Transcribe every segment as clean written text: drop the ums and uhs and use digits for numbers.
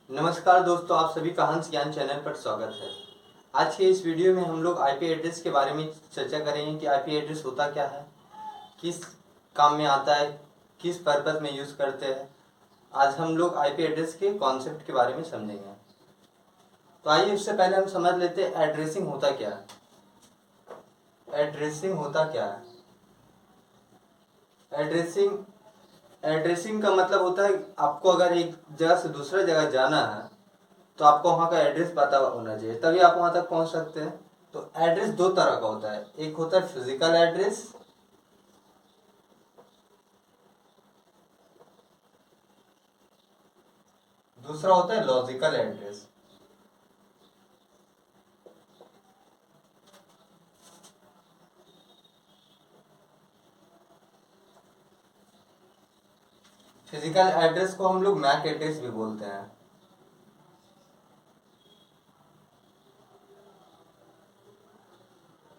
नमस्कार दोस्तों, आप सभी का हंस ज्ञान चैनल पर स्वागत है। आज के इस वीडियो में हम लोग आईपी एड्रेस के बारे में चर्चा करेंगे कि आईपी एड्रेस होता क्या है, किस काम में आता है, किस पर्पस में यूज़ करते हैं। आज हम लोग आईपी एड्रेस के कॉन्सेप्ट के बारे में समझेंगे। तो आइए उससे पहले हम समझ लेते हैं एड्रेसिंग होता क्या है। एड्रेसिंग होता क्या है? एड्रेसिंग एड्रेसिंग का मतलब होता है आपको अगर एक जगह से दूसरा जगह जाना है तो आपको वहाँ का एड्रेस पता होना चाहिए, तभी आप वहाँ तक पहुँच सकते हैं। तो एड्रेस दो तरह का होता है, एक होता है फिजिकल एड्रेस, दूसरा होता है लॉजिकल एड्रेस। फिजिकल एड्रेस को हम लोग मैक एड्रेस भी बोलते हैं।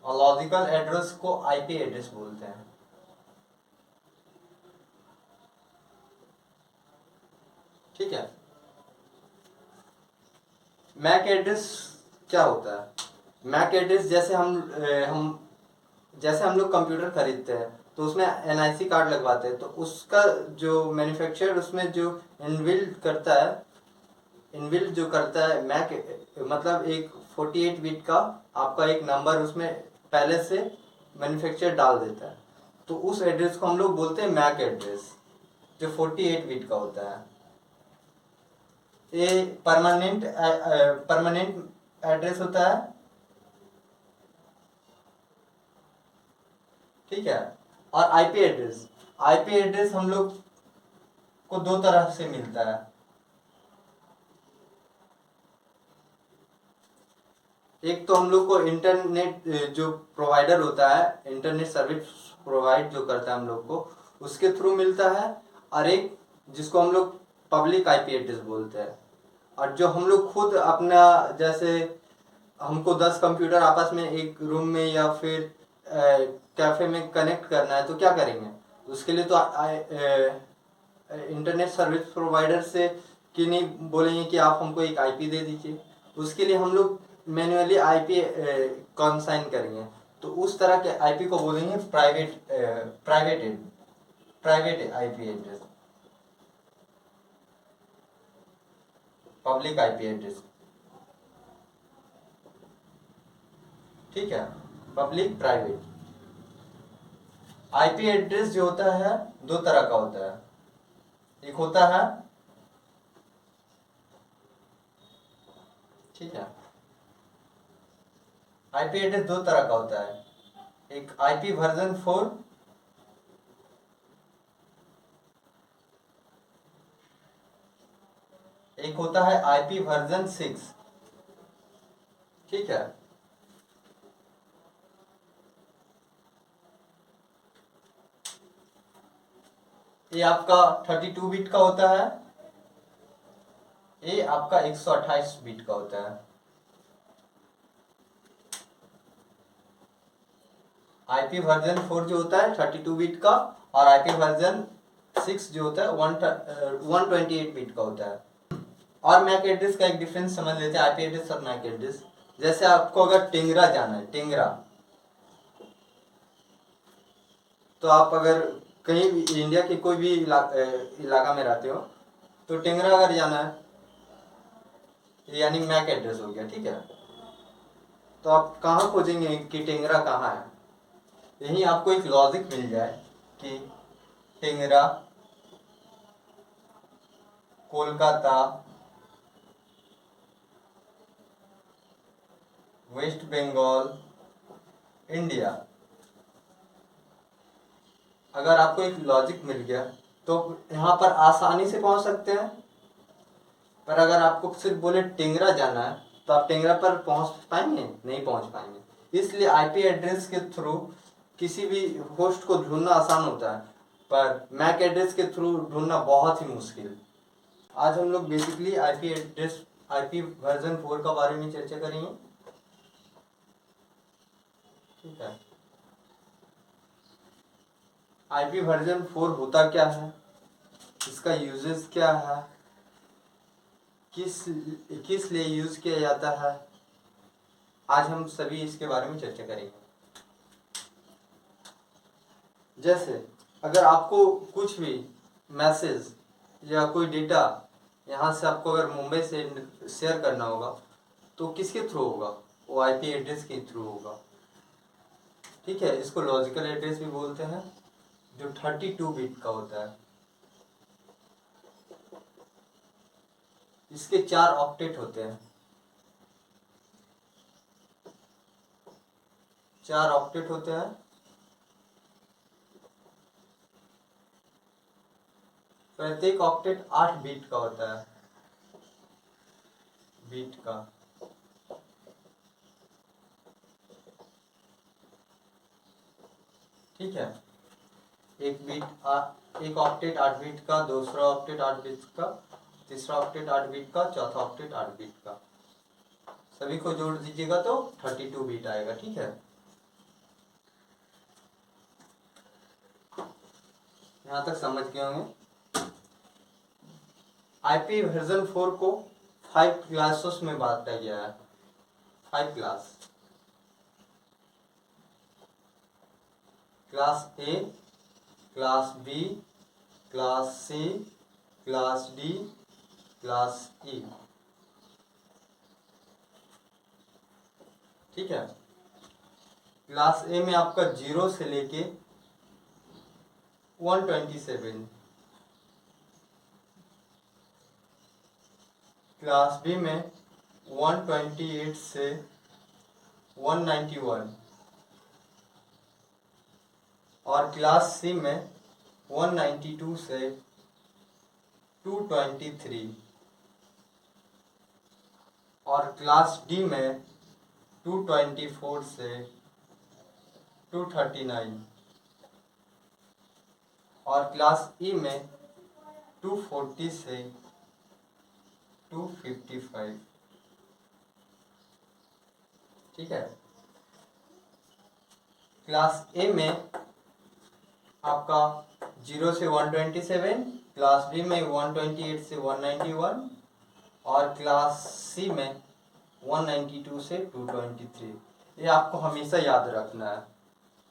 और लॉजिकल एड्रेस को आईपी एड्रेस बोलते हैं। ठीक है। मैक एड्रेस क्या होता है? मैक एड्रेस जैसे हम लोग कंप्यूटर खरीदते हैं तो उसमें एनआईसी कार्ड लगवाते हैं, तो उसका जो मैन्युफैक्चरर उसमें जो इनबिल्ट जो करता है मैक, मतलब एक 48 बिट का आपका एक नंबर उसमें पहले से मैन्युफैक्चरर डाल देता है। तो उस एड्रेस को हम लोग बोलते हैं मैक एड्रेस, जो 48 बिट का होता है। ये परमानेंट एड्रेस होता है। ठीक है। और आईपी एड्रेस हम लोग को दो तरह से मिलता है। एक तो हम लोग को इंटरनेट जो प्रोवाइडर होता है, इंटरनेट सर्विस प्रोवाइड जो करता है हम लोग को, उसके थ्रू मिलता है। और एक जिसको हम लोग पब्लिक आईपी एड्रेस बोलते हैं। और जो हम लोग खुद अपना, जैसे हमको 10 कंप्यूटर आपस में एक रूम में या फिर कैफे में कनेक्ट करना है, तो क्या करेंगे? उसके लिए तो इंटरनेट सर्विस प्रोवाइडर से कि नहीं बोलेंगे कि आप हमको एक आईपी दे दीजिए। उसके लिए हम लोग मैन्युअली आईपी कॉन्साइन करेंगे। तो उस तरह के आईपी को बोलेंगे private IP address, public IP address. ठीक है। पब्लिक प्राइवेट आईपी एड्रेस जो होता है दो तरह का होता है। एक होता है, ठीक है, आईपी एड्रेस दो तरह का होता है। एक आईपी वर्जन 4, एक होता है आईपी वर्जन 6। ठीक है। ये आपका 32 बिट का होता है, ये आपका 128 बिट का होता है। आईपी वर्जन 4 जो होता है 32 बिट का, और आईपी वर्जन 6 जो होता है 128 बिट का होता है। और मैक एड्रेस का एक डिफरेंस समझ लेते हैं, आईपी एड्रेस और मैक एड्रेस। जैसे आपको अगर टिंगरा जाना है, टिंगरा, तो आप अगर कहीं भी इंडिया के कोई भी इलाका में रहते हो, तो टिंगरा अगर जाना है, यानी मैक एड्रेस हो गया। ठीक है। तो आप कहाँ खोजेंगे कि टिंगरा कहाँ है? यही आपको एक लॉजिक मिल जाए कि टिंगरा, कोलकाता, वेस्ट बंगाल, इंडिया। अगर आपको एक लॉजिक मिल गया तो यहाँ पर आसानी से पहुंच सकते हैं। पर अगर आपको सिर्फ बोले टिंगरा जाना है तो आप टिंगरा पर पहुंच पाएंगे? नहीं पहुंच पाएंगे। इसलिए आईपी एड्रेस के थ्रू किसी भी होस्ट को ढूंढना आसान होता है, पर मैक एड्रेस के थ्रू ढूंढना बहुत ही मुश्किल। आज हम लोग बेसिकली आईपी वर्जन 4 का बारे में चर्चा करेंगे। ठीक है। आईपी वर्जन 4 होता क्या है, इसका यूजेस क्या है, किस किस लिए यूज़ किया जाता है, आज हम सभी इसके बारे में चर्चा करेंगे। जैसे अगर आपको कुछ भी मैसेज या कोई डेटा यहाँ से आपको अगर मुंबई से शेयर करना होगा तो किसके थ्रू होगा, वो आईपी एड्रेस के थ्रू होगा। ठीक है, इसको लॉजिकल एड्रेस भी बोलते हैं, जो 32 बिट का होता है। इसके 4 ऑक्टेट होते हैं, 4 ऑक्टेट होते हैं। प्रत्येक ऑक्टेट 8 बिट का होता है, बिट का। ठीक है, एक ऑक्टेट 8 बिट का, दूसरा ऑक्टेट 8 बिट का, तीसरा ऑक्टेट 8 बिट का, चौथा ऑक्टेट 8 बिट का। सभी को जोड़ दीजिएगा तो 32 बिट आएगा। ठीक है, यहाँ तक समझ गए होंगे। आईपी वर्जन 4 को 5 क्लासेस में बांटा गया है, 5 class. Class A, class B, class C, class D, class E. ठीक है, क्लास ए में आपका 0 से लेके 127, क्लास बी में 128 से 191 और क्लास सी में 192 से 223 और क्लास डी में 224 से 239 और क्लास ई में 240 से 255। ठीक है, क्लास ए में आपका 0 से 127, क्लास बी में 128 से 191 और क्लास सी में 192 से 223। ये आपको हमेशा याद रखना है।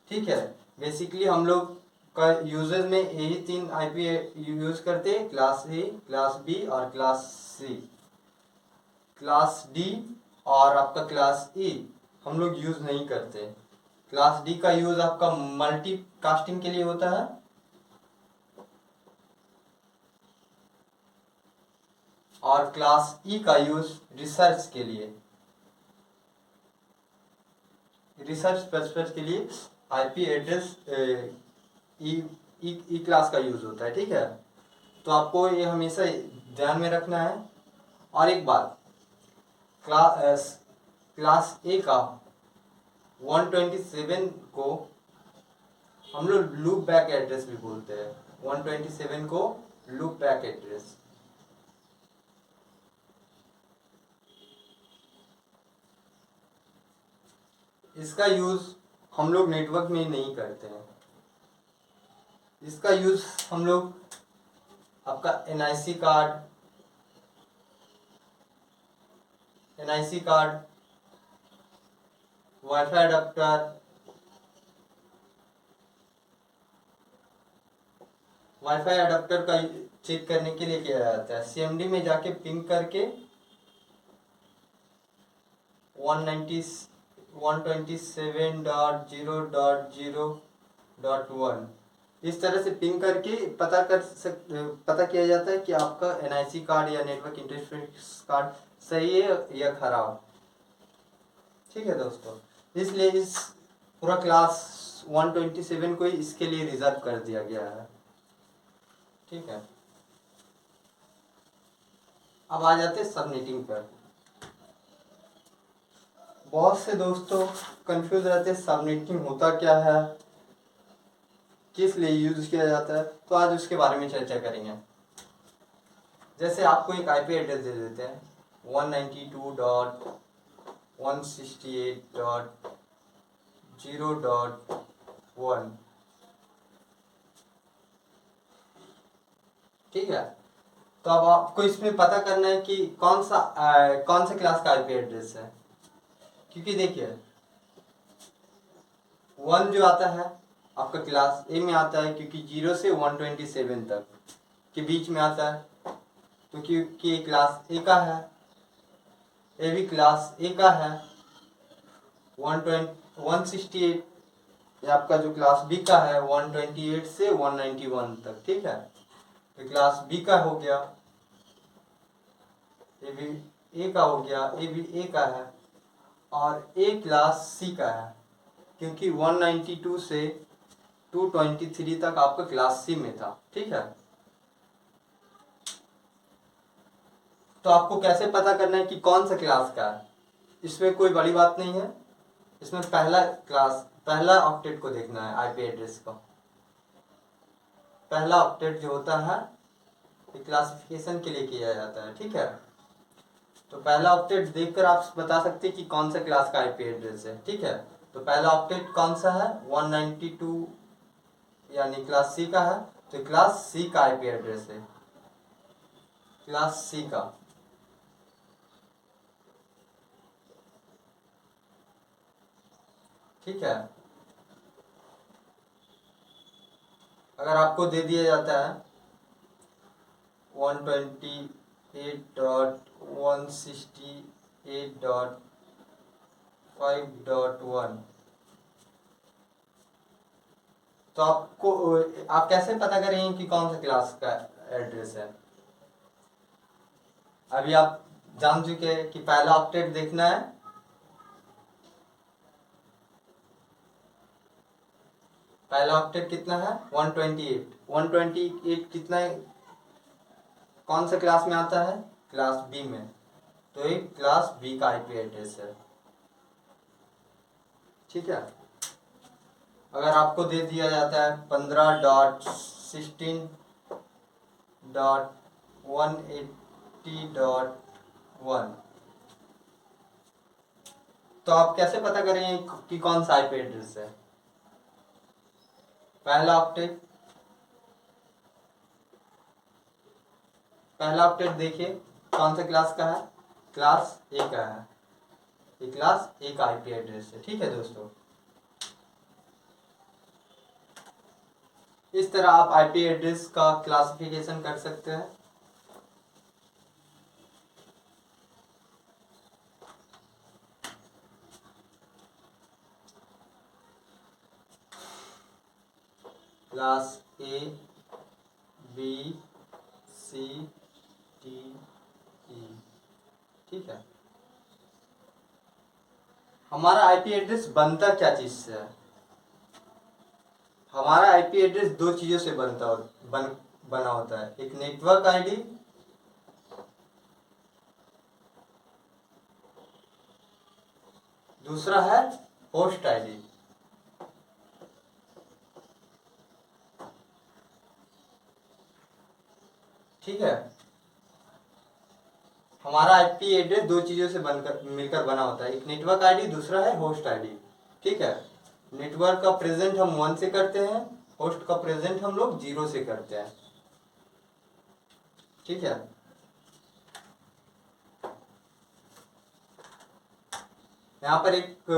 ठीक है, बेसिकली हम लोग का यूजेस में यही 3 आईपी यूज करते हैं, क्लास ए, क्लास बी और क्लास सी। क्लास डी और आपका क्लास ई हम लोग यूज नहीं करते। क्लास डी का यूज आपका मल्टी कास्टिंग के लिए होता है और क्लास ई का यूज रिसर्च के लिए, रिसर्च पर्पस के लिए आईपी एड्रेस ई क्लास का यूज होता है। ठीक है, तो आपको ये हमेशा ध्यान में रखना है। और एक बात, क्लास ए का 127 को हम लोग लूप बैक एड्रेस भी बोलते हैं, 127 को लूप बैक एड्रेस। इसका यूज हम लोग नेटवर्क में नहीं करते हैं, इसका यूज हम लोग आपका NIC card, wifi adapter, wifi adapter का चेक करने के लिए किया जाता है। सीएमडी में जाके पिंग करके 127.0.0.1 इस तरह से पिंग करके पता किया जाता है कि आपका एनआईसी कार्ड या नेटवर्क इंटरफेस कार्ड सही है या खराब। ठीक है दोस्तों, इसलिए इस पूरा क्लास 127 को इसके लिए रिजर्व कर दिया गया है। ठीक है, अब आ जाते हैं सबनेटिंग पर। बहुत से दोस्तों कंफ्यूज रहते हैं सबनेटिंग होता क्या है, किस लिए यूज किया जाता है, तो आज उसके बारे में चर्चा करेंगे। जैसे आपको एक आईपी एड्रेस दे देते हैं 192.168.0.1। ठीक है, तो अब आपको इसमें पता करना है कि कौन सा क्लास का आईपी एड्रेस है। क्योंकि देखिए 1 जो आता है आपका क्लास ए में आता है, क्योंकि 0 से 127 तक के बीच में आता है, तो क्योंकि क्लास ए का है, ए भी क्लास ए का है। 168 ये आपका जो क्लास बी का है 128 से 191 तक, ठीक है। तो क्लास बी का हो गया, ए भी ए का हो गया, ए भी ए का है, और ए क्लास सी का है, क्योंकि 192 से 223 तक आपका क्लास सी में था, ठीक है। तो आपको कैसे पता करना है कि कौन सा क्लास का है, इसमें कोई बड़ी बात नहीं है। इसमें पहला ऑक्टेट को देखना है आईपी एड्रेस का। पहला ऑक्टेट जो होता है क्लासिफिकेशन के लिए किया जाता है, ठीक है। तो पहला ऑक्टेट देखकर आप बता सकते हैं कि कौन सा क्लास का आईपी एड्रेस है, ठीक है। तो पहला ऑक्टेट कौन सा है 192 यानी क्लास सी का है, तो क्लास सी का आईपी एड्रेस है, क्लास सी का। ठीक है। अगर आपको दे दिया जाता है 128.168.5.1, तो आप कैसे पता करेंगे कि कौन सा क्लास का एड्रेस है। अभी आप जान चुके हैं कि पहला ऑक्टेट देखना है। पहला ऑक्टेट कितना है 128 कितना है, कौन सा क्लास में आता है क्लास बी में, तो एक क्लास बी का आईपी एड्रेस है, ठीक है। अगर आपको दे दिया जाता है 15.16.180.1, तो आप कैसे पता करेंगे कि कौन सा आईपी एड्रेस है। पहला ऑक्टेट देखिए कौन सा क्लास का है, क्लास ए का है, ये क्लास ए का आईपी एड्रेस है, ठीक है दोस्तों। इस तरह आप आईपी एड्रेस का क्लासिफिकेशन कर सकते हैं। Class A B C D E, ठीक है। हमारा आईपी एड्रेस बनता क्या चीज से है, हमारा आईपी एड्रेस दो चीजों से बना होता है, एक नेटवर्क आईडी, दूसरा है होस्ट आईडी, ठीक है। हमारा आईपी एड्रेस दो चीजों से मिलकर बना होता है, एक नेटवर्क आईडी, दूसरा है होस्ट आईडी, ठीक है। नेटवर्क का प्रेजेंट हम 1 से करते हैं, होस्ट का प्रेजेंट हम लोग 0 से करते हैं, ठीक है। यहाँ पर एक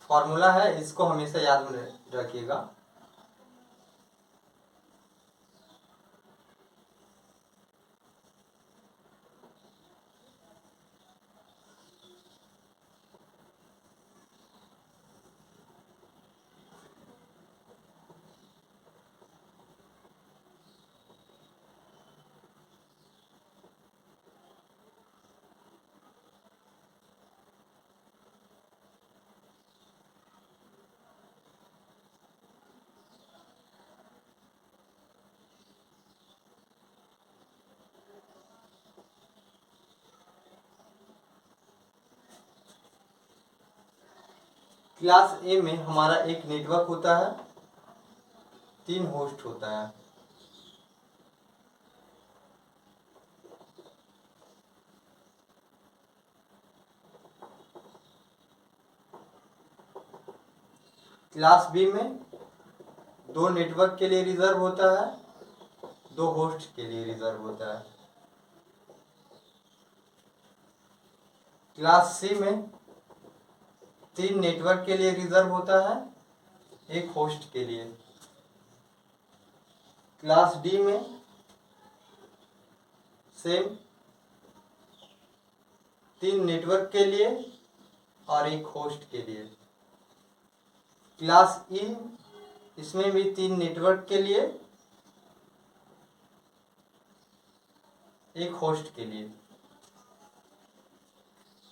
फॉर्मूला है, इसको हमेशा याद में रखिएगा। क्लास ए में हमारा एक नेटवर्क होता है, 3 होस्ट होता है, क्लास बी में 2 नेटवर्क के लिए रिजर्व होता है, 2 होस्ट के लिए रिजर्व होता है, क्लास सी में 3 नेटवर्क के लिए रिजर्व होता है, एक होस्ट के लिए। क्लास डी में सेम 3 नेटवर्क के लिए और एक होस्ट के लिए। क्लास ई, इसमें भी 3 नेटवर्क के लिए, एक होस्ट के लिए।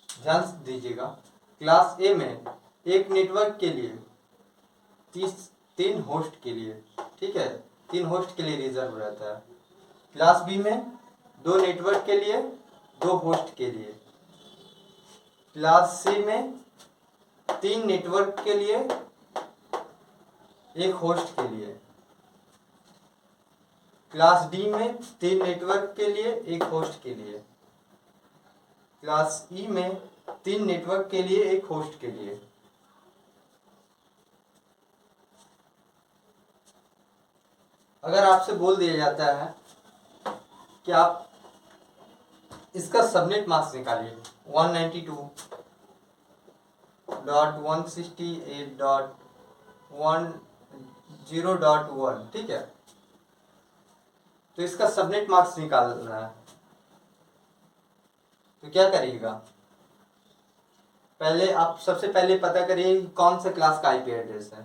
ध्यान दीजिएगा, क्लास ए में एक नेटवर्क के लिए 3 होस्ट के लिए, ठीक है, 3 होस्ट के लिए रिजर्व रहता है। क्लास बी में 2 नेटवर्क के लिए, 2 होस्ट के लिए। क्लास सी में 3 नेटवर्क के लिए, एक होस्ट के लिए। क्लास डी में 3 नेटवर्क के लिए, एक होस्ट के लिए। क्लास ई में 3 नेटवर्क के लिए, एक होस्ट के लिए। अगर आपसे बोल दिया जाता है कि आप इसका सबनेट मास्क निकालिए 192.168.10.1, ठीक है, तो इसका सबनेट मास्क निकालना है, तो क्या करिएगा? पहले आप सबसे पहले पता करिए कौन से क्लास का आईपी एड्रेस है।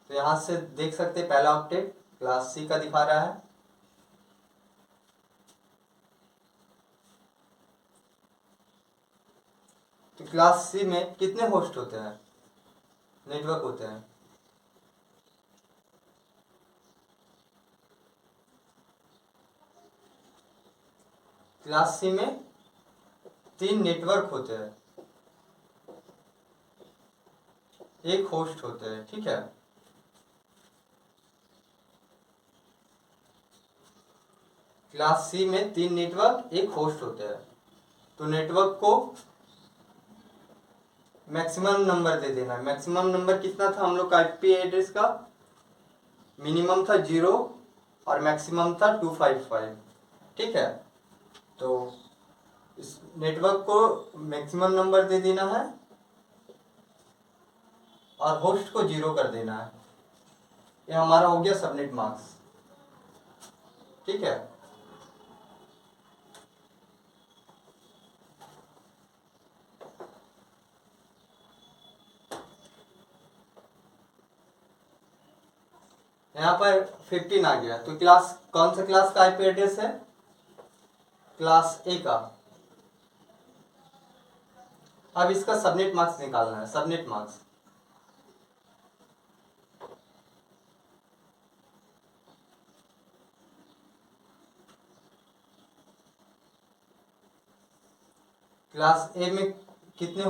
तो यहां से देख सकते हैं पहला ऑक्टेट क्लास सी का दिखा रहा है। तो क्लास सी में कितने होस्ट होते हैं, नेटवर्क होते हैं? क्लास सी में 3 नेटवर्क होते हैं, एक होस्ट होते हैं, ठीक है। क्लास सी में 3 नेटवर्क, एक होस्ट होते हैं। तो नेटवर्क को मैक्सिमम नंबर दे देना है। मैक्सिमम नंबर कितना था हम लोग का आईपी एड्रेस का? मिनिमम था 0 और मैक्सिमम था 255, ठीक है। तो इस नेटवर्क को मैक्सिमम नंबर दे देना है और होस्ट को 0 कर देना है। ये हमारा हो गया सबनेट मास्क, ठीक है। यहाँ पर 15 आ गया। तो क्लास कौन सा क्लास का आईपी एड्रेस है? क्लास ए का। अब इसका सबनेट मास्क निकालना है, सबनेट मास्क। क्लास ए में कितने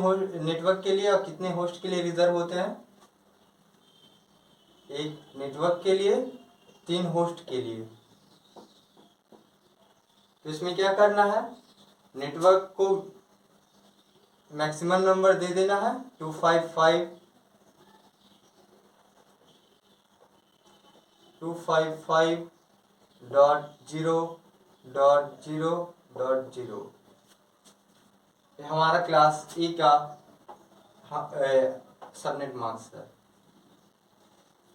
नेटवर्क के लिए और कितने होस्ट के लिए रिजर्व होते हैं? एक नेटवर्क के लिए, 3 होस्ट के लिए। तो इसमें क्या करना है? नेटवर्क को मैक्सिमम नंबर दे देना है 255, 255.0.0.0। ये हमारा क्लास ई का सबनेट मास्क है।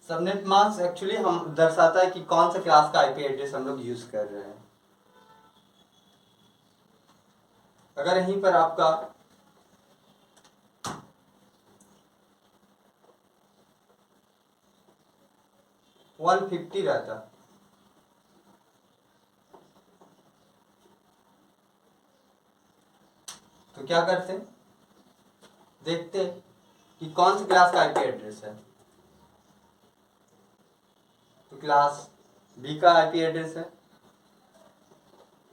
सबनेट मास्क एक्चुअली हम दर्शाता है कि कौन सा क्लास का आईपी एड्रेस हम लोग यूज कर रहे हैं। अगर यहीं पर आपका वन 150 रहता तो क्या करते? देखते कि कौन सी क्लास का आईपी एड्रेस है। तो क्लास बी का आईपी एड्रेस है।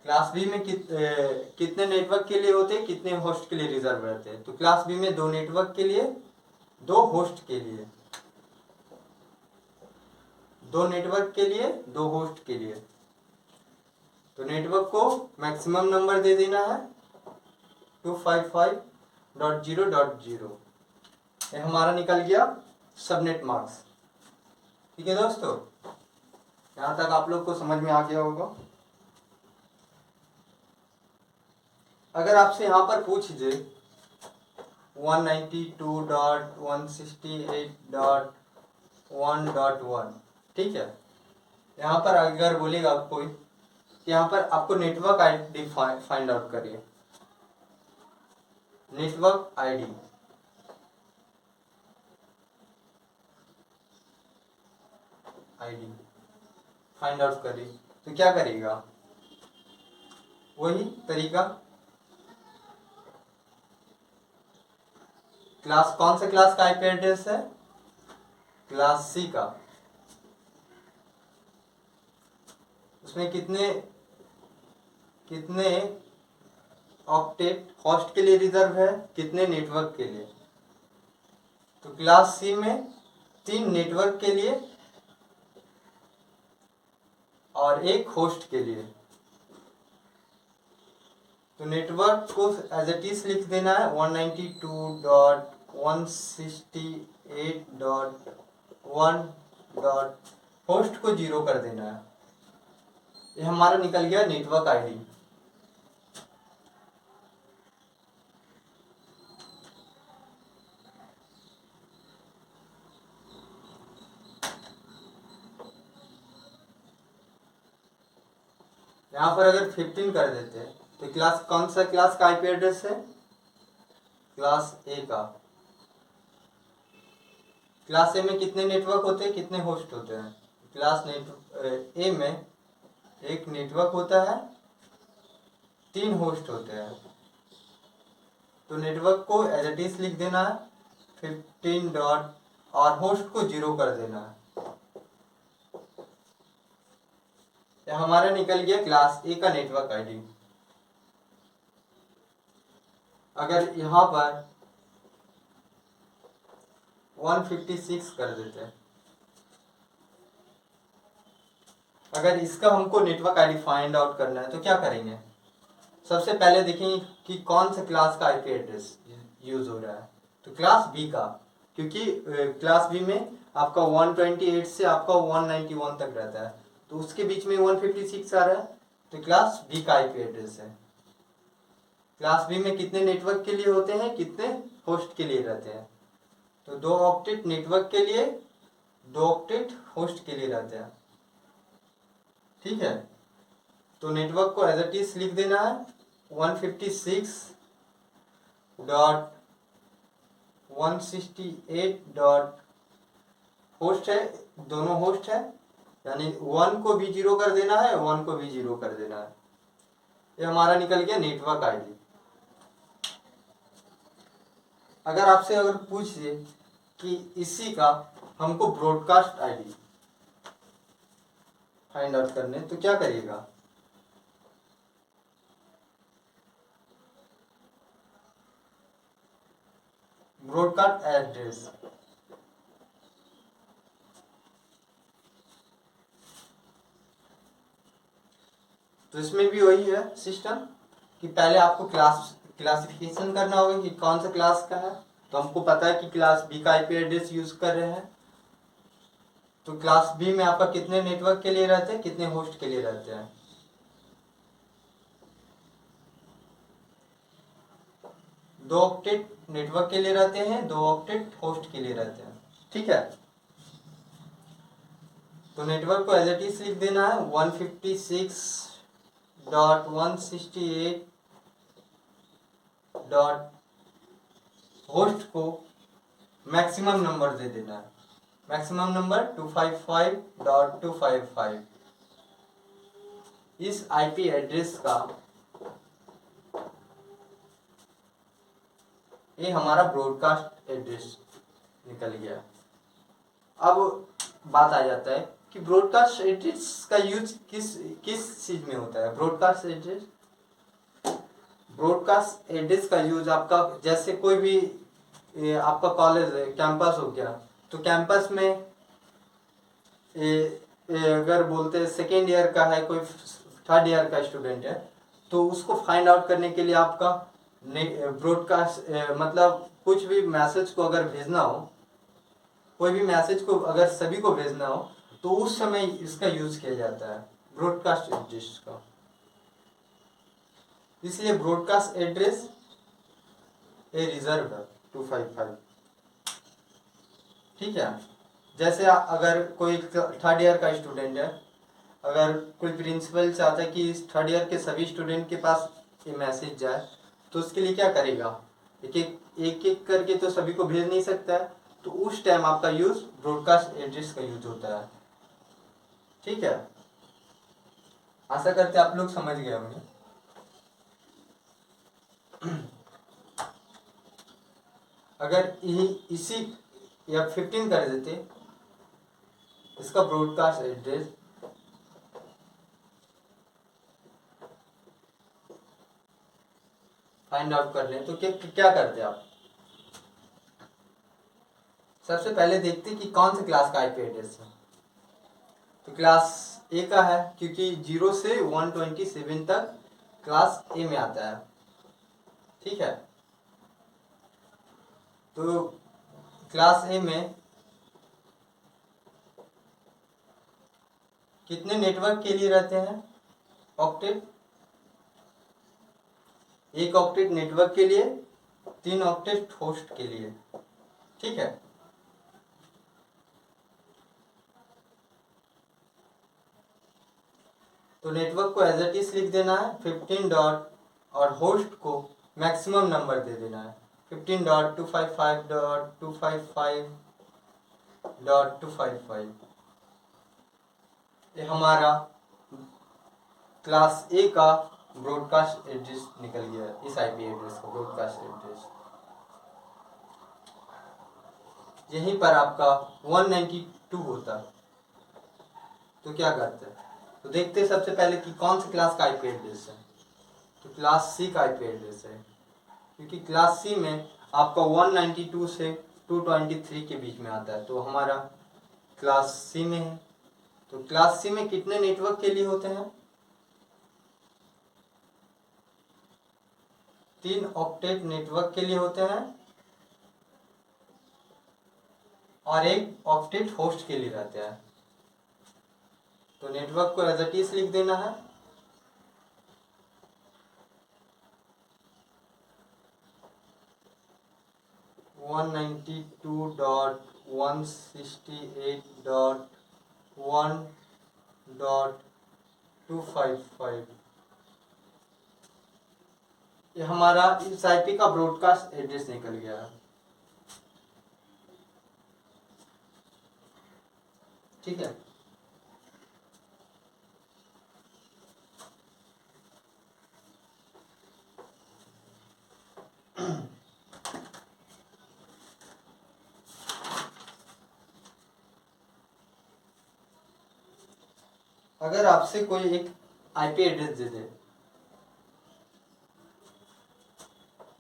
क्लास बी में कितने नेटवर्क के लिए होते हैं, कितने होस्ट के लिए रिजर्व रहते हैं? तो क्लास बी में 2 नेटवर्क के लिए, 2 होस्ट के लिए। 2 नेटवर्क के लिए, 2 होस्ट के लिए। तो नेटवर्क को मैक्सिमम नंबर दे देना है 255.0.0। ये हमारा निकल गया सबनेट मास्क, ठीक है दोस्तों। यहाँ तक आप लोग को समझ में आ गया होगा। अगर आपसे यहाँ पर पूछ दे 192.168.1.1, ठीक है। यहाँ पर अगर बोलेगा कोई, यहाँ पर आपको नेटवर्क आईडी फाइंड आउट करिए, नेटवर्क आईडी। फाइंड आउट करिए, तो क्या करेगा, वही तरीका। क्लास, कौन सा क्लास का आईपी एड्रेस है, क्लास सी का। उसमें कितने कितने ऑक्टेट होस्ट के लिए रिजर्व है, कितने नेटवर्क के लिए। तो क्लास सी में 3 नेटवर्क के लिए और 1 होस्ट के लिए। तो नेटवर्क को एज इट इज लिख देना है 192.168.1. होस्ट को 0 कर देना है। ये हमारा निकल गया नेटवर्क आईडी। यहाँ पर अगर 15 कर देते हैं तो क्लास, कौन सा क्लास का आईपी एड्रेस है, क्लास ए का। क्लास ए में कितने नेटवर्क होते हैं, कितने होस्ट होते हैं। क्लास ए में 1 नेटवर्क होता है, 3 होस्ट होते हैं। तो नेटवर्क को एज इट इज लिख देना है 15 डॉट, और होस्ट को 0 कर देना है। यह हमारा निकल गया क्लास ए का नेटवर्क आईडी। अगर यहाँ पर 156 कर देते हैं, अगर इसका हमको नेटवर्क आईडी फाइंड आउट करना है तो क्या करेंगे। सबसे पहले देखेंगे कि कौन सा क्लास का आईपी एड्रेस यूज हो रहा है। तो क्लास बी का, क्योंकि क्लास बी में आपका 128 से आपका 191 तक रहता है, तो उसके बीच में 156 आ रहा है, तो क्लास बी का आईपी एड्रेस है। क्लास बी में कितने नेटवर्क के लिए होते हैं, कितने होस्ट के लिए रहते हैं। तो 2 ऑक्टेट नेटवर्क के लिए, 2 ऑक्टेट होस्ट के लिए रहते हैं, ठीक है। तो नेटवर्क को एज इट इज लिख देना है 156.168. होस्ट है, दोनों होस्ट है, यानी 1 को भी 0 कर देना है, 1 को भी 0 कर देना है। ये हमारा निकल गया नेटवर्क आईडी। अगर आपसे अगर पूछिए कि इसी का हमको ब्रॉडकास्ट आईडी फाइंड आउट करने, तो क्या करिएगा। ब्रॉडकास्ट एड्रेस, तो इसमें भी वही है सिस्टम कि पहले आपको क्लासिफिकेशन करना होगा कि कौन सा क्लास का है। तो हमको पता है कि क्लास बी का आईपी एड्रेस यूज कर रहे हैं। तो क्लास बी में आपका कितने नेटवर्क के लिए रहते हैं, कितने होस्ट के लिए रहते हैं। 2 ऑक्टेट नेटवर्क के लिए रहते हैं, 2 ऑक्टेट होस्ट के लिए रहते हैं, ठीक है। तो नेटवर्क को एज इट इज लिख देना है 156.168. होस्ट को मैक्सिमम नंबर दे देना है, मैक्सिमम नंबर 255.255। इस आईपी एड्रेस का ये हमारा ब्रॉडकास्ट एड्रेस निकल गया। अब बात आ जाता है कि ब्रॉडकास्ट एड्रेस का यूज किस किस चीज में होता है। ब्रॉडकास्ट एड्रेस का यूज आपका, जैसे कोई भी आपका कॉलेज है, कैंपस हो गया, तो कैंपस में अगर बोलते हैं सेकेंड ईयर का है, कोई 3rd ईयर का स्टूडेंट है, तो उसको फाइंड आउट करने के लिए आपका ब्रॉडकास्ट मतलब कुछ भी मैसेज को अगर भेजना हो, कोई भी मैसेज को अगर सभी को भेजना हो, तो उस समय इसका यूज किया जाता है ब्रॉडकास्ट एड्रेस का। इसलिए ब्रॉडकास्ट एड्रेस ए रिजर्व है, 255। ठीक है। जैसे अगर कोई थर्ड ईयर का स्टूडेंट है, अगर कोई प्रिंसिपल चाहता है कि इस थर्ड ईयर के सभी स्टूडेंट के पास ये मैसेज जाए, तो उसके लिए क्या करेगा, एक एक करके तो सभी को भेज नहीं सकता है, तो उस टाइम आपका यूज ब्रॉडकास्ट एड्रेस का यूज होता है। ठीक है, आशा करते आप लोग समझ गए होंगे। अगर इसी या 15 कर देते, इसका ब्रॉडकास्ट एड्रेस फाइंड आउट कर लें, तो क्या करते आप, सबसे पहले देखते कि कौन से क्लास का आईपी एड्रेस है। तो क्लास ए का है, क्योंकि 0 से 127 तक क्लास ए में आता है। ठीक है, तो क्लास ए में कितने नेटवर्क के लिए रहते हैं, ऑक्टेट, एक ऑक्टेट नेटवर्क के लिए, 3 ऑक्टेट होस्ट के लिए। ठीक है, तो नेटवर्क को एज इट इज लिख देना है 15 डॉट, और होस्ट को मैक्सिमम नंबर दे देना है 15.255.255.255। ये हमारा क्लास ए का ब्रॉडकास्ट एड्रेस निकल गया, इस आईपी एड्रेस का ब्रॉडकास्ट एड्रेस। यहीं पर आपका 192 होता, तो क्या करते हैं, तो देखते हैं सबसे पहले कि कौन सी क्लास का आईपी एड्रेस है। तो क्लास सी का आईपी एड्रेस है, क्योंकि क्लास सी में आपका 192 से 223 के बीच में आता है, तो हमारा क्लास सी में है। तो क्लास सी में कितने नेटवर्क के लिए होते हैं, 3 ऑक्टेट नेटवर्क के लिए होते हैं, और 1 ऑक्टेट होस्ट के लिए रहते हैं। तो नेटवर्क को एज इट इज लिख देना है 192.168.1.255। ये हमारा इस आईपी का ब्रॉडकास्ट एड्रेस निकल गया है। ठीक है, अगर आपसे कोई एक आईपी एड्रेस दे दे,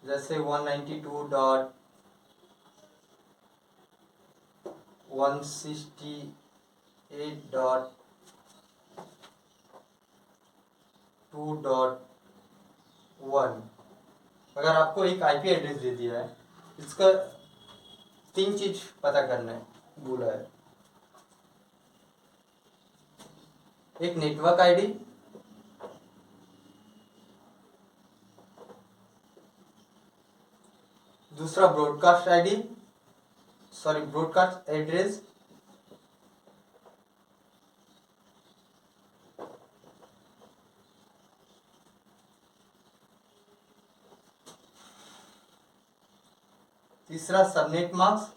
जैसे 192.168.2.1, अगर आपको एक आईपी एड्रेस दे दिया है, इसका 3 चीज पता करना है बोला है, एक नेटवर्क आईडी, दूसरा broadcast ID, sorry broadcast address, तीसरा सबनेट मास्क,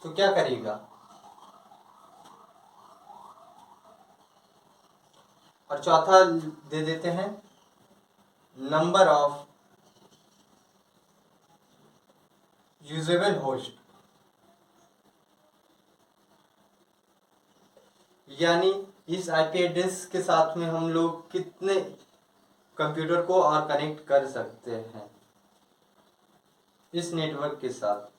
तो क्या करेगा, और चौथा दे देते हैं नंबर ऑफ यूजेबल होस्ट, यानी इस आईपी एड्रेस के साथ में हम लोग कितने कंप्यूटर को और कनेक्ट कर सकते हैं इस नेटवर्क के साथ।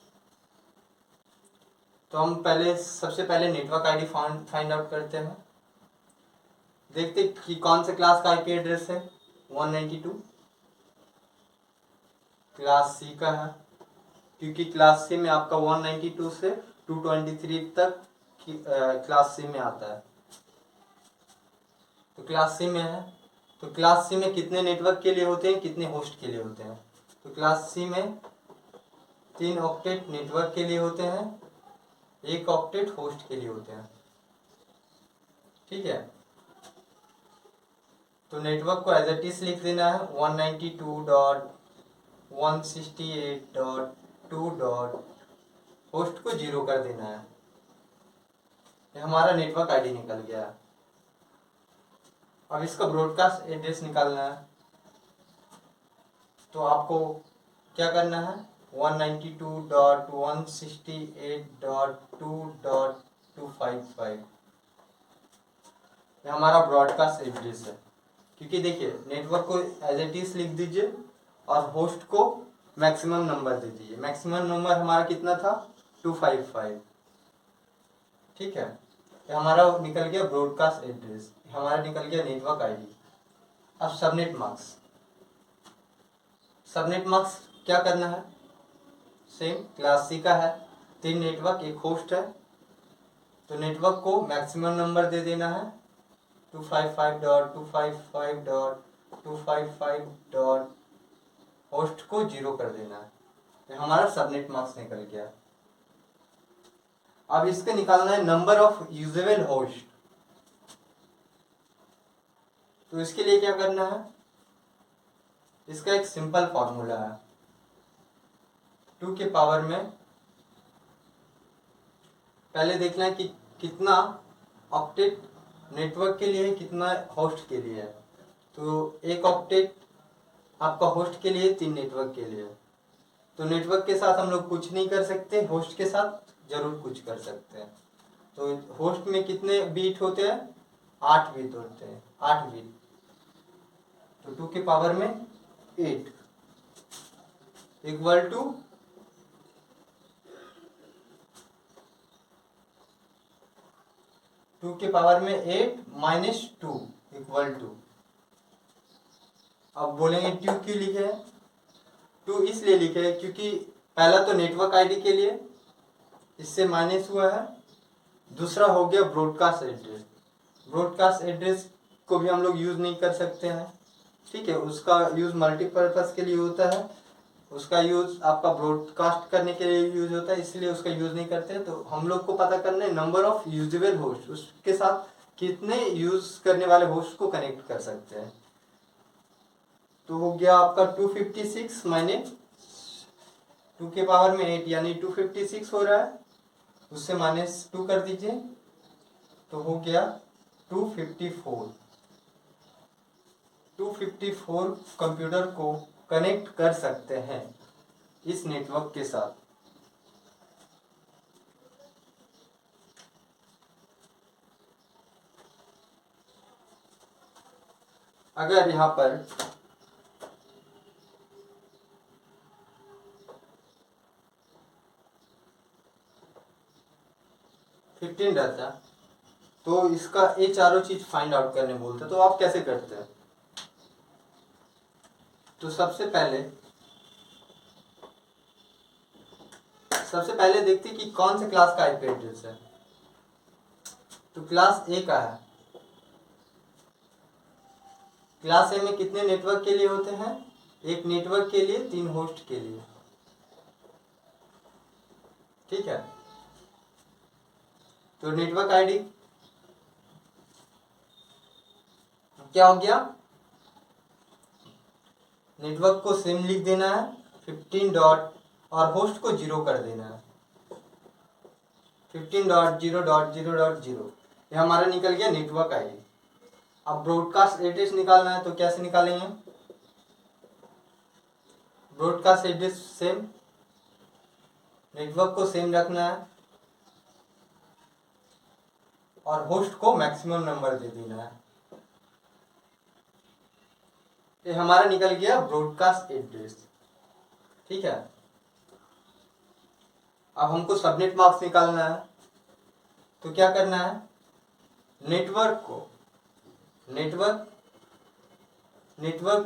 तो हम सबसे पहले नेटवर्क आईडी फाइंड आउट करते हैं, देखते कि कौन से क्लास का आईपी एड्रेस है, 192 क्लास सी का है, क्योंकि क्लास सी में आपका 192 से 223 तक क्लास सी में आता है, तो क्लास सी में है, तो क्लास सी में कितने नेटवर्क के लिए होते हैं, कितने होस्ट के लिए होते हैं? तो क्लास सी में 3 ऑक्टेट नेटवर्क के लिए होते हैं, 1 ऑक्टेट होस्ट के लिए होते हैं। ठीक है, तो नेटवर्क को एज इट इज लिख देना है 192.168.2. होस्ट को 0 कर देना है। ये हमारा नेटवर्क आईडी निकल गया। अब इसका ब्रॉडकास्ट एड्रेस निकालना है, तो आपको क्या करना है, 192.168.2.255 ये हमारा ब्रॉडकास्ट एड्रेस है। क्योंकि देखिए नेटवर्क को एज इट इज लिख दीजिए और होस्ट को मैक्सिमम नंबर दे दीजिए। मैक्सिमम नंबर हमारा कितना था, 255। ठीक है, ये हमारा निकल गया ब्रॉडकास्ट एड्रेस, हमारा निकल गया नेटवर्क आईडी। अब सबनेट मास्क, सबनेट मास्क क्या करना है, सेम क्लास सी का है, 3 नेटवर्क 1 होस्ट है, तो नेटवर्क को मैक्सिमम नंबर दे देना है 255.255.255. होस्ट को 0 कर देना है। तो हमारा सबनेट मास्क निकल गया। अब इसके निकालना है नंबर ऑफ यूजेबल होस्ट। तो इसके लिए क्या करना है, इसका एक सिंपल फॉर्मूला है, 2 के पावर में पहले देखना है कि कितना ऑक्टेट नेटवर्क के लिए है, कितना होस्ट के लिए है। तो 1 ऑक्टेट आपका होस्ट के लिए, 3 नेटवर्क के लिए। तो नेटवर्क के साथ हम लोग कुछ नहीं कर सकते, होस्ट के साथ जरूर कुछ कर सकते हैं। तो होस्ट में कितने बीट होते हैं, 8 बीट होते हैं, 8 बीट। तो 2 के पावर में 8 इक्वल टू 2 के पावर में 8 माइनस 2 इक्वल टू, अब बोलेंगे 2 क्यों लिखे हैं, 2 इसलिए लिखे हैं क्योंकि पहला तो नेटवर्क आईडी के लिए, इससे माइनस हुआ है। दूसरा हो गया ब्रॉडकास्ट एड्रेस। ब्रॉडकास्ट एड्रेस को भी हम लोग यूज़ नहीं कर सकते हैं। ठीक है, उसका यूज़ मल्टीपर्पज़ के लिए होता है, उसका यूज़ आपका ब्रॉडकास्ट करने के लिए यूज़ होता है, इसलिए उसका यूज़ नहीं करते हैं। तो हम लोग को पता करना है नंबर ऑफ यूजेबल होस्ट, उसके साथ कितने यूज़ करने वाले होस्ट को कनेक्ट कर सकते हैं। तो हो गया आपका 256 माइने 2 के पावर में 8 यानी 256 हो रहा है, उससे माइनस 2 कर दीजिए तो हो गया 254। 254 कंप्यूटर को कनेक्ट कर सकते हैं इस नेटवर्क के साथ। अगर यहाँ पर फिफ्टीन रहता तो इसका ये चारों चीज फाइंड आउट करने बोलते, तो आप कैसे करते हैं? तो सबसे पहले देखते कि कौन से क्लास का आईपी एड्रेस है। तो क्लास ए का है। क्लास ए में कितने नेटवर्क के लिए होते हैं, 1 नेटवर्क के लिए, 3 होस्ट के लिए। ठीक है, तो नेटवर्क आईडी क्या हो गया, नेटवर्क को सेम लिख देना है 15 डॉट और होस्ट को 0 कर देना है 15.0.0.0। ये हमारा निकल गया नेटवर्क आईडी। अब ब्रॉडकास्ट एड्रेस निकालना है, तो कैसे निकालेंगे, ब्रॉडकास्ट एड्रेस सेम, नेटवर्क को सेम रखना है और होस्ट को मैक्सिमम नंबर दे देना है। ये हमारा निकल गया ब्रॉडकास्ट एड्रेस। ठीक है, अब हमको सबनेट मास्क निकालना है, तो क्या करना है, नेटवर्क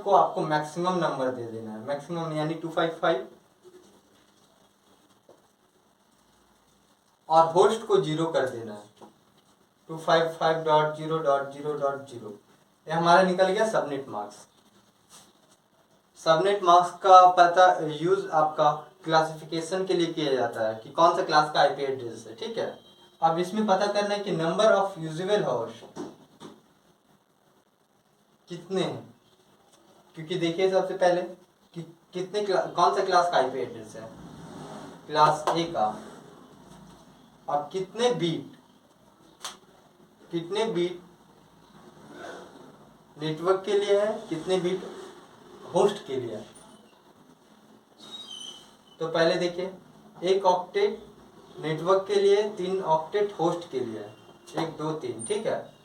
को आपको मैक्सिमम नंबर दे देना है, मैक्सिमम यानी 255, और होस्ट को 0 कर देना है 255.0.0.0। ये हमारा निकल गया सबनेट मास्क। सबनेट मास्क का पता यूज आपका क्लासिफिकेशन के लिए किया जाता है कि कौन सा क्लास का आईपी एड्रेस है, ठीक है। अब इसमें पता करना है कि नंबर ऑफ यूजेबल होस्ट कितने हैं, क्योंकि देखिए सबसे पहले कि कितने कौन सा क्लास का आईपी एड्रेस है, क्लास ए का। अब कितने बीट नेटवर्क के लिए है, कितने बीट होस्ट के लिए है। तो पहले देखिए, 1 ऑक्टेट नेटवर्क के लिए, 3 ऑक्टेट होस्ट के लिए, 1 2 3, ठीक है।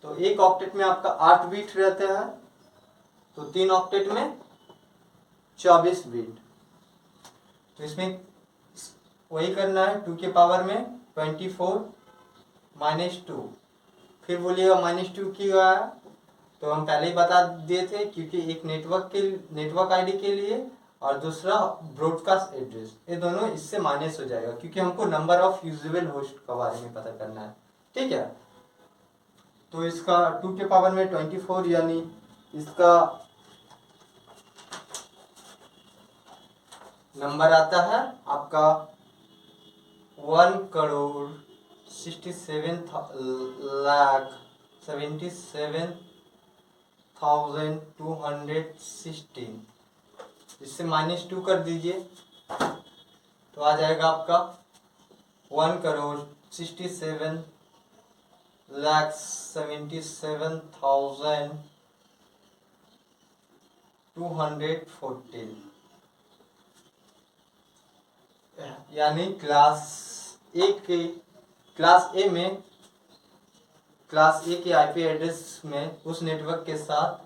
तो 1 ऑक्टेट में आपका 8 बीट रहते हैं, तो 3 ऑक्टेट में 24 बीट। तो इसमें वही करना है, 2 के पावर में 24 -2। फिर बोलिएगा -2 क्यों आया, तो हम पहले ही बता दिए थे, क्योंकि एक नेटवर्क आईडी के लिए और दूसरा ब्रॉडकास्ट एड्रेस, ये दोनों इससे माइनस हो जाएगा, क्योंकि हमको नंबर ऑफ यूजेबल होस्ट के बारे में पता करना है, ठीक है। तो इसका 2 के पावर में 24, यानी इसका नंबर आता है आपका 1,67,216। इससे -2 कर दीजिए, तो आ जाएगा आपका 1,67,214, यानी क्लास ए के आईपी एड्रेस में उस नेटवर्क के साथ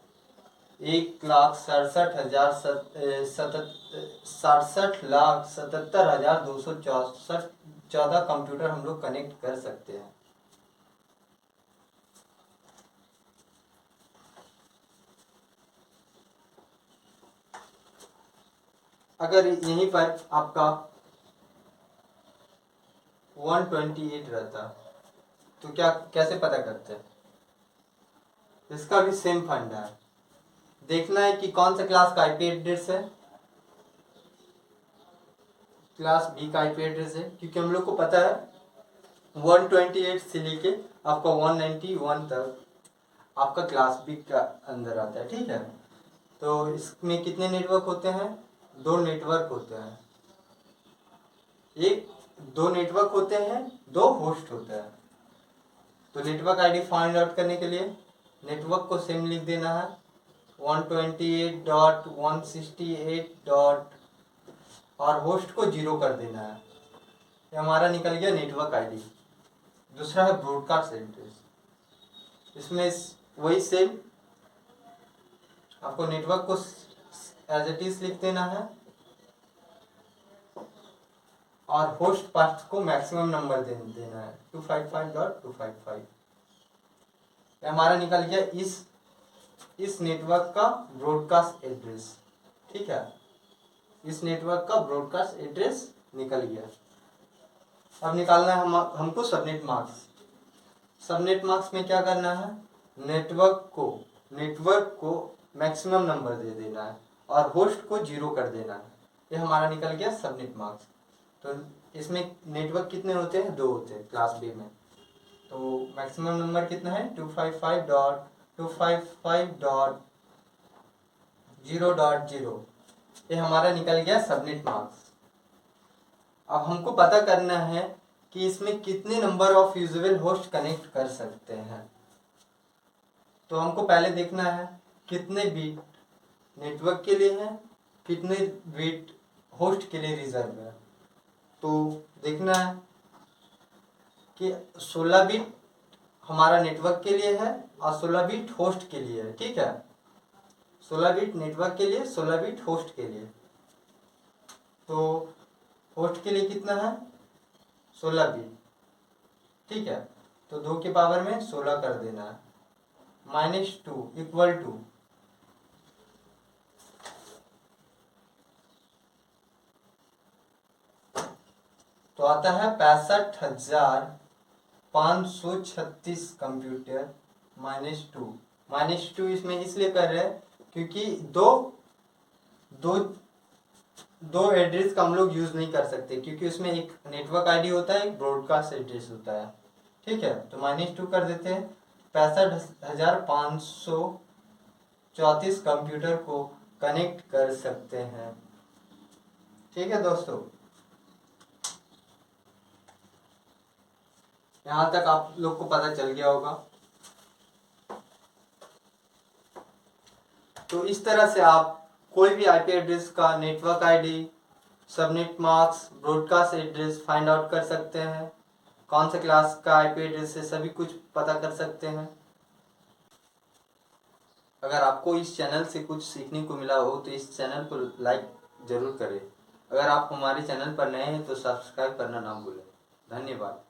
1,67,264 कंप्यूटर हम लोग कनेक्ट कर सकते हैं। अगर यहीं पर आपका 128 रहता तो कैसे पता करते हैं, इसका भी सेम फंडा है। देखना है कि कौन सा क्लास का आईपी एड्रेस है, क्लास बी का आईपी एड्रेस है, क्योंकि हम लोग को पता है 128 से लेके आपका 191 तक आपका क्लास बी का अंदर आता है, ठीक है। तो इसमें कितने नेटवर्क होते हैं, 2 नेटवर्क होते हैं, 2 नेटवर्क होते हैं, 2 होस्ट होते हैं। तो नेटवर्क आईडी फाइंड आउट करने के लिए नेटवर्क को सेम लिख देना है, 128.168. और होस्ट को 0 कर देना है। ये हमारा निकल गया नेटवर्क आईडी। दूसरा है ब्रॉडकास्ट एड्रेस, इसमें वही सेम आपको नेटवर्क को एज इट इज लिख देना है और होस्ट पाथ को मैक्सिमम नंबर देना है 255.255। हमारा निकल गया इस नेटवर्क का ब्रॉडकास्ट एड्रेस, ठीक है। इस नेटवर्क का ब्रॉडकास्ट एड्रेस निकल गया। अब निकालना है हमको सबनेट मास्क। सबनेट मास्क में क्या करना है, नेटवर्क को मैक्सिमम नंबर दे देना है और होस्ट को 0 कर देना है। ये हमारा निकल गया सबनेट मास्क। तो इसमें नेटवर्क कितने होते हैं, 2 होते हैं क्लास बी में। तो मैक्सिमम नंबर कितना है, 255.255.0.0। ये हमारा निकल गया सबनेट मास्क। अब हमको पता करना है कि इसमें कितने number of usable host connect कर सकते हैं। तो हमको पहले देखना है कितने बीट नेटवर्क के लिए है, कितने बीट होस्ट के लिए रिजर्व है। तो देखना है कि 16 बिट हमारा नेटवर्क के लिए है और 16 बिट होस्ट के लिए है, ठीक है। 16 बिट नेटवर्क के लिए, 16 बिट होस्ट के लिए। तो होस्ट के लिए कितना है, 16 बिट, ठीक है। तो 2 के पावर में 16 कर देना है, -2 इक्वल टू तो आता है 65,536 कंप्यूटर -2 -2 इसमें इसलिए कर रहे हैं क्योंकि दो दो दो एड्रेस का हम लोग यूज़ नहीं कर सकते, क्योंकि उसमें एक नेटवर्क आईडी होता है, एक ब्रॉडकास्ट एड्रेस होता है। ठीक है, तो -2 कर देते हैं। 65,534 कंप्यूटर को कनेक्ट कर सकते हैं। ठीक है दोस्तों, यहाँ तक आप लोग को पता चल गया होगा। तो इस तरह से आप कोई भी आईपी एड्रेस का network ID, subnet mask, broadcast address find out कर सकते हैं, कौन से क्लास का आईपी एड्रेस है, सभी कुछ पता कर सकते हैं। अगर आपको इस चैनल से कुछ सीखने को मिला हो तो इस चैनल को लाइक ज़रूर करें। अगर आप हमारे चैनल पर नए हैं तो सब्सक्राइब करना ना भूलें। धन्यवाद।